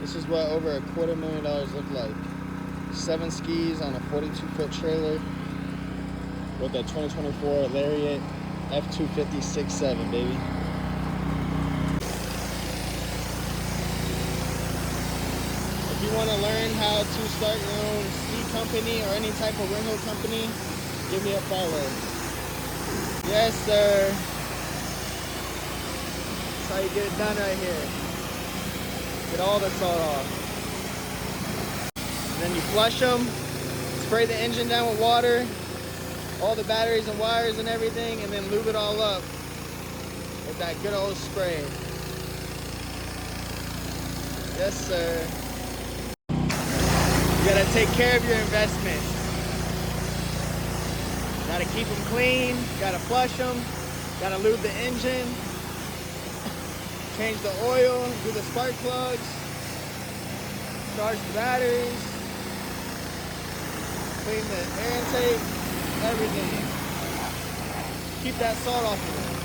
This is what over $250,000 look like. 7 skis on a 42-foot trailer with a 2024 Lariat F250 6.7, baby. If you want to learn how to start your own ski company or any type of rental company, give me a follow. Yes, sir. That's how you get it done right here. Get all the salt off. And then you flush them, spray the engine down with water, all the batteries and wires and everything, and then lube it all up with that good old spray. Yes, sir. You gotta take care of your investment. Gotta keep them clean, gotta flush them, gotta lube the engine, change the oil, do the spark plugs, charge the batteries, clean the air intake, everything. Keep that salt off of it.